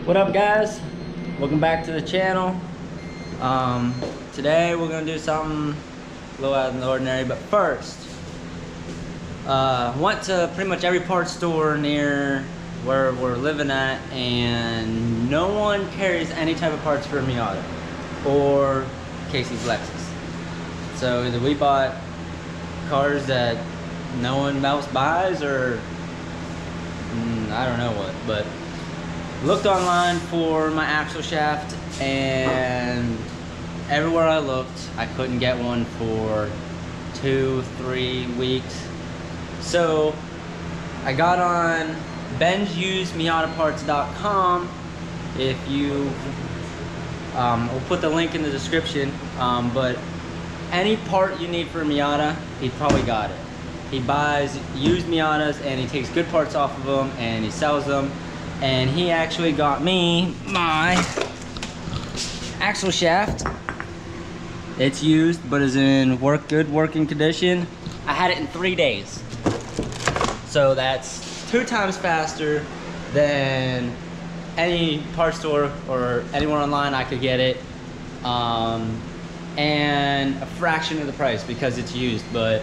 What up, guys? Welcome back to the channel. Today we're gonna do something a little out of the ordinary, but first went to pretty much every parts store near where we're living at, and no one carries any type of parts for Miata or Casey's Lexus. So either we bought cars that no one else buys, or I don't know what, but looked online for my axle shaft, and everywhere I looked I couldn't get one for 2-3 weeks. So I got on bensusedmiataparts.com. If you we'll put the link in the description, but any part you need for a Miata, he probably got it. He buys used Miatas and he takes good parts off of them and he sells them. And he actually got me my axle shaft. It's used, but is in good working condition. I had it in 3 days. So that's 2 times faster than any parts store or anywhere online I could get it. And a fraction of the price because it's used, but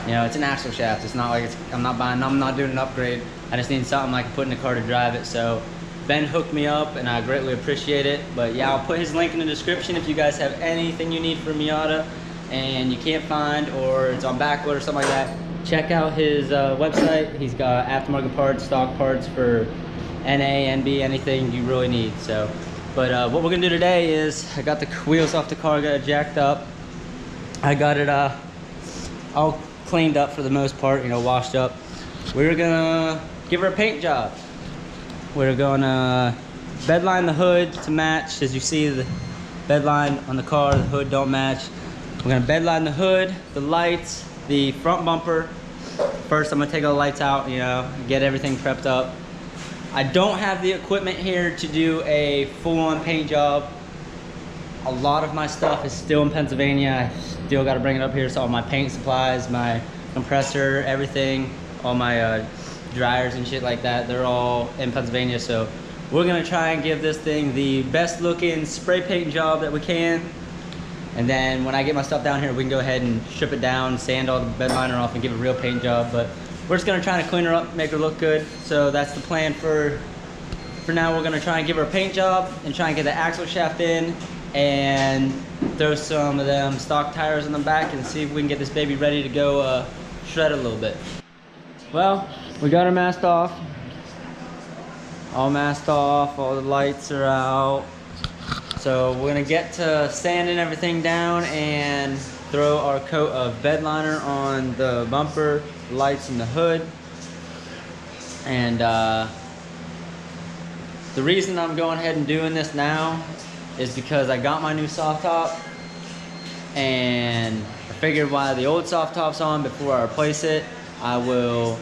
you know, it's an axle shaft. It's not like I'm not doing an upgrade. I just need something I can put in the car to drive it. So Ben hooked me up and I greatly appreciate it. But yeah, I'll put his link in the description if you guys have anything you need for Miata and you can't find, or it's on backlist or something like that. Check out his website. He's got aftermarket parts, stock parts for NA, NB, anything you really need. So, but what we're gonna do today is I got the wheels off the car, got it jacked up. I got it all cleaned up for the most part, you know, washed up. We're gonna give her a paint job. We're gonna bedline the hood to match. As you see, the bedline on the car, the hood don't match. We're gonna bedline the hood, the lights, the front bumper. First, I'm gonna take all the lights out, you know, get everything prepped up. I don't have the equipment here to do a full-on paint job. A lot of my stuff is still in Pennsylvania. I still got to bring it up here. So all my paint supplies, my compressor, everything, all my dryers and shit like that, they're all in Pennsylvania. So we're gonna try and give this thing the best looking spray paint job that we can. And then when I get my stuff down here, we can go ahead and strip it down, sand all the bed liner off and give a real paint job. But we're just gonna try to clean her up, make her look good. So that's the plan for now. We're gonna try and give her a paint job and try and get the axle shaft in and throw some of them stock tires in the back and see if we can get this baby ready to go shred a little bit. Well, we got her masked off. All masked off, all the lights are out. So we're gonna get to sanding everything down and throw our coat of bed liner on the bumper, lights, and the hood. And the reason I'm going ahead and doing this now is because I got my new soft top and I figured while the old soft top's on, before I replace it, I will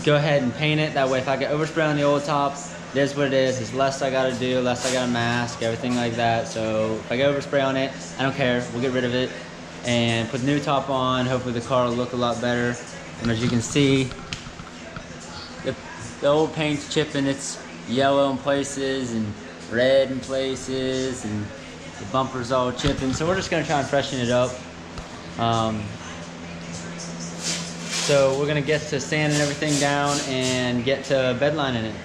go ahead and paint it. That way if I get overspray on the old top, it is what it is. It's less I gotta do, less I gotta mask, everything like that. So if I get overspray on it, I don't care, we'll get rid of it and put the new top on. Hopefully the car will look a lot better. And as you can see, the old paint's chipping. It's yellow in places and red in places, and the bumper's all chipping. So we're just gonna try and freshen it up. So we're gonna get to sanding everything down and get to bedlining it.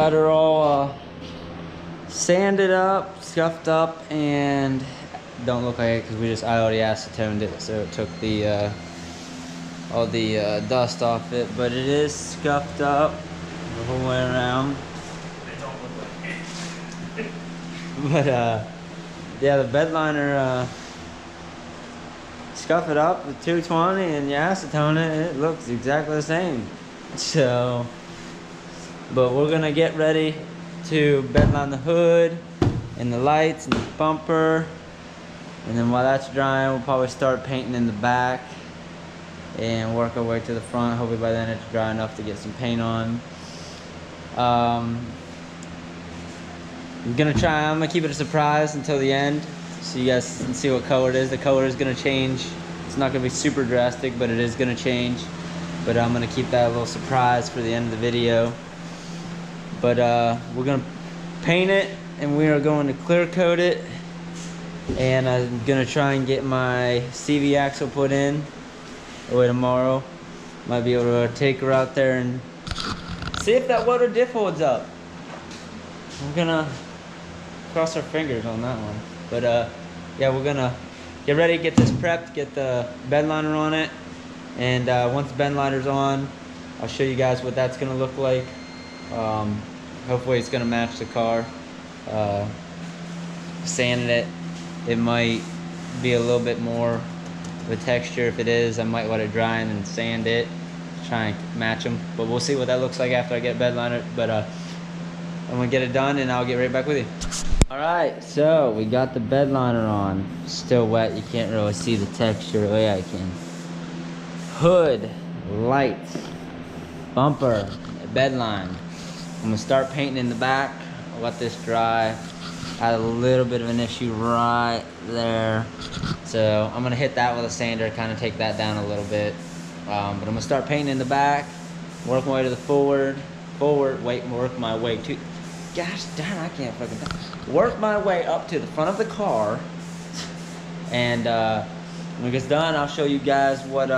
got her all sanded up, scuffed up, and don't look like it because I already acetoned it, so it took the all the dust off it. But it is scuffed up the whole way around. They don't look like it. But yeah, the bed liner, scuff it up with 220 and you acetone it, it looks exactly the same. So, but we're gonna get ready to bedline the hood and the lights and the bumper, and then while that's drying, we'll probably start painting in the back and work our way to the front. Hopefully by then it's dry enough to get some paint on. I'm gonna keep it a surprise until the end, so you guys can see what color it is. The color is gonna change. It's not gonna be super drastic, but it is gonna change. But I'm gonna keep that a little surprise for the end of the video. But we're gonna paint it, and we are going to clear coat it. And I'm gonna try and get my CV axle put in away tomorrow. Might be able to take her out there and see if that water diff holds up. We're gonna cross our fingers on that one. But yeah, we're gonna get ready, get this prepped, get the bed liner on it. And once the bed liner's on, I'll show you guys what that's gonna look like. Hopefully it's gonna match the car. Sanding it, it might be a little bit more of a texture. If it is, I might let it dry and then sand it, try and match them. But we'll see what that looks like after I get bed liner. But I'm gonna get it done and I'll get right back with you. All right, so we got the bed liner on. Still wet, you can't really see the texture. Oh yeah, I can. Hood, lights, bumper, bed line. I'm gonna start painting in the back. I'll let this dry. Had a little bit of an issue right there, so I'm gonna hit that with a sander, kind of take that down a little bit. But I'm gonna start painting in the back, work my way to the forward, work my way to, gosh darn, I can't fucking, work my way up to the front of the car. And when it gets done, I'll show you guys what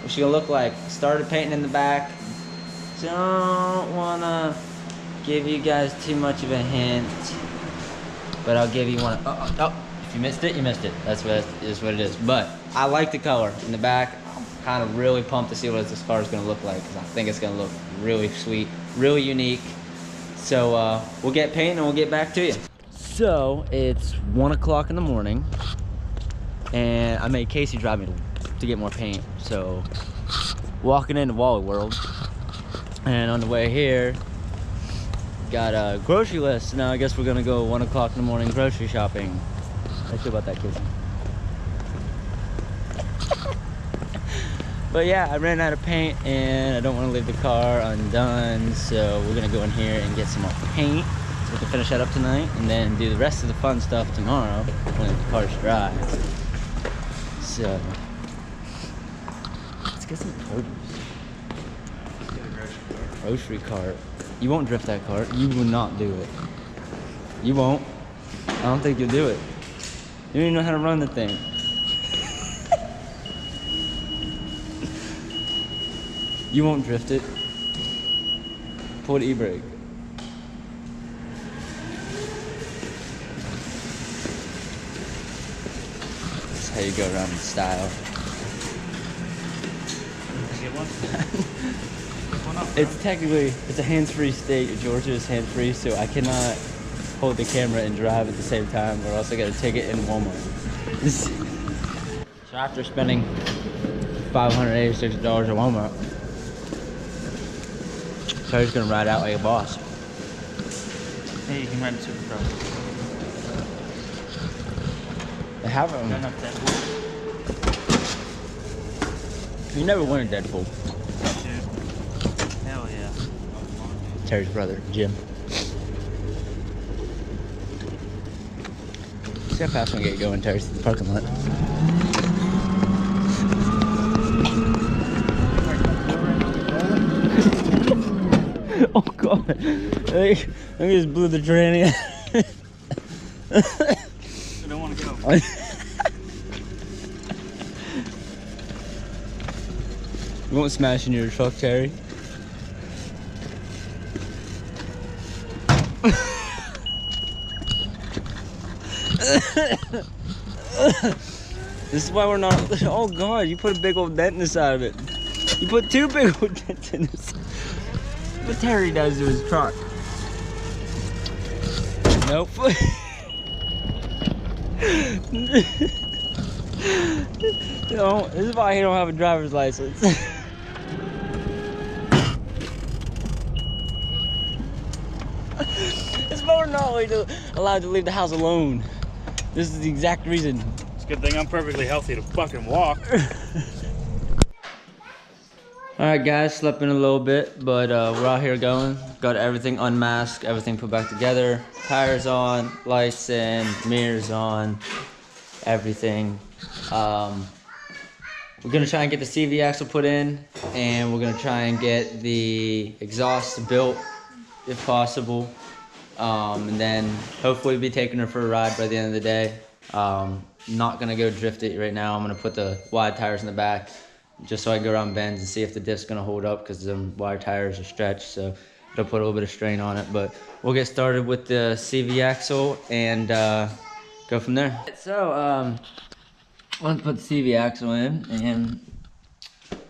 she's gonna look like. Started painting in the back. Don't wanna give you guys too much of a hint, but I'll give you one. Oh, if you missed it, you missed it. That's what it is. But I like the color in the back. I'm kind of really pumped to see what this car is gonna look like, because I think it's gonna look really sweet, really unique. So we'll get painting and we'll get back to you. So it's 1 o'clock in the morning, and I made Casey drive me to get more paint. So walking into Wally World, and on the way here, got a grocery list. Now I guess we're gonna go 1 o'clock in the morning grocery shopping. How you feel about that, Casey? But yeah, I ran out of paint and I don't want to leave the car undone, so we're gonna go in here and get some more paint so we can finish that up tonight, and then do the rest of the fun stuff tomorrow when the car's dry. So let's get some produce. Let's get a Grocery cart. You won't drift that cart. You will not do it. You won't. I don't think you'll do it. You don't even know how to run the thing. You won't drift it. Pull the e-brake. That's how you go around in style. Get one? It's technically, it's a hands-free state. Georgia is hands-free, so I cannot hold the camera and drive at the same time, or else I gotta take it in Walmart. So after spending $586 at Walmart, Terry's gonna ride out like a boss. Hey, you can ride a Super Pro. They have Got them. enough Deadpool? You never win a Deadpool. Dude. Hell yeah. Terry's brother, Jim. See how fast we get going, Terry's in the parking lot. Oh god. I just blew the tranny. I don't want to go. You won't smash into your truck, Terry. This is why we're not. Oh God, you put a big old dent in the side of it. You put 2 big old dents in this. What Terry does to his truck. Nope. No, this is why he don't have a driver's license. This is why we're not allowed to leave the house alone. This is the exact reason. It's a good thing I'm perfectly healthy to fucking walk. Alright guys, slept in a little bit, but we're out here going. Got everything unmasked, everything put back together. Tires on, lights in, mirrors on, everything. We're gonna try and get the CV axle put in, and we're gonna try and get the exhaust built if possible. And then hopefully be taking her for a ride by the end of the day. Not gonna go drift it right now. I'm gonna put the wide tires in the back just so I can go around bends and see if the diff's gonna hold up, because the wide tires are stretched, so it'll put a little bit of strain on it. But we'll get started with the CV axle and go from there. So I'm gonna put the CV axle in and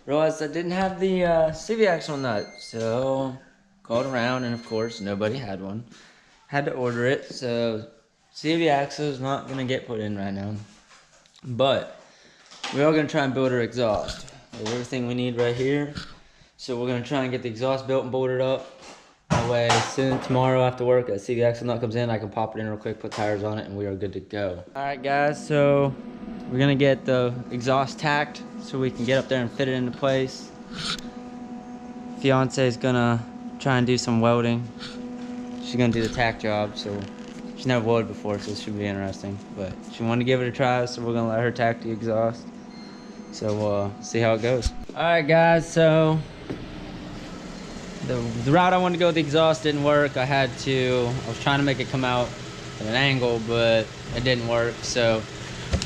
realized I didn't have the CV axle nut, so called around and of course nobody had one. Had to order it, so CV axle is not gonna get put in right now, but we are gonna try and build her exhaust. There's everything we need right here, so we're gonna try and get the exhaust built and bolted up. That way, tomorrow after work, that CV axle nut comes in, I can pop it in real quick, put tires on it, and we are good to go. All right, guys, so we're gonna get the exhaust tacked so we can get up there and fit it into place. Fiance is gonna try and do some welding. She's gonna do the tack job, so she's never welded before, so this should be interesting. But she wanted to give it a try, so we're gonna let her tack the exhaust. So we'll see how it goes. All right, guys, so the route I wanted to go with the exhaust didn't work. I was trying to make it come out at an angle, but it didn't work. So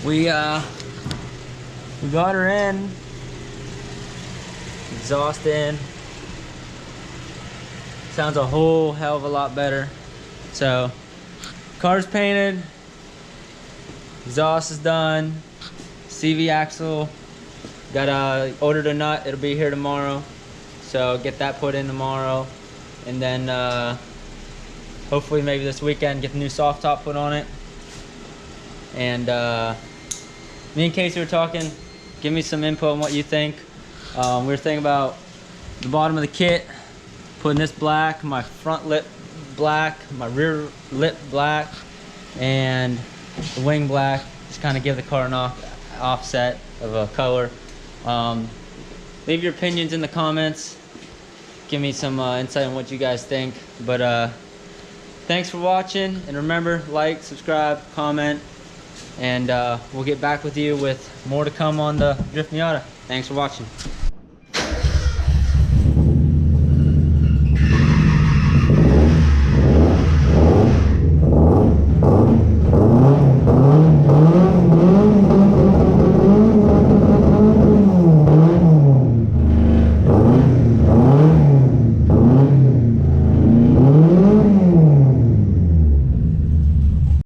we got her in, exhaust in. Sounds a whole hell of a lot better. So car's painted, exhaust is done, CV axle, ordered a nut, it'll be here tomorrow. So get that put in tomorrow, and then hopefully maybe this weekend get the new soft top put on it. And me and Casey were talking, give me some input on what you think. We were thinking about the bottom of the kit, putting this black, my front lip black, my rear lip black, and the wing black. Just kind of give the car an offset of a color. Leave your opinions in the comments. Give me some insight on what you guys think. But thanks for watching, and remember, like, subscribe, comment, and we'll get back with you with more to come on the Drift Miata. Thanks for watching.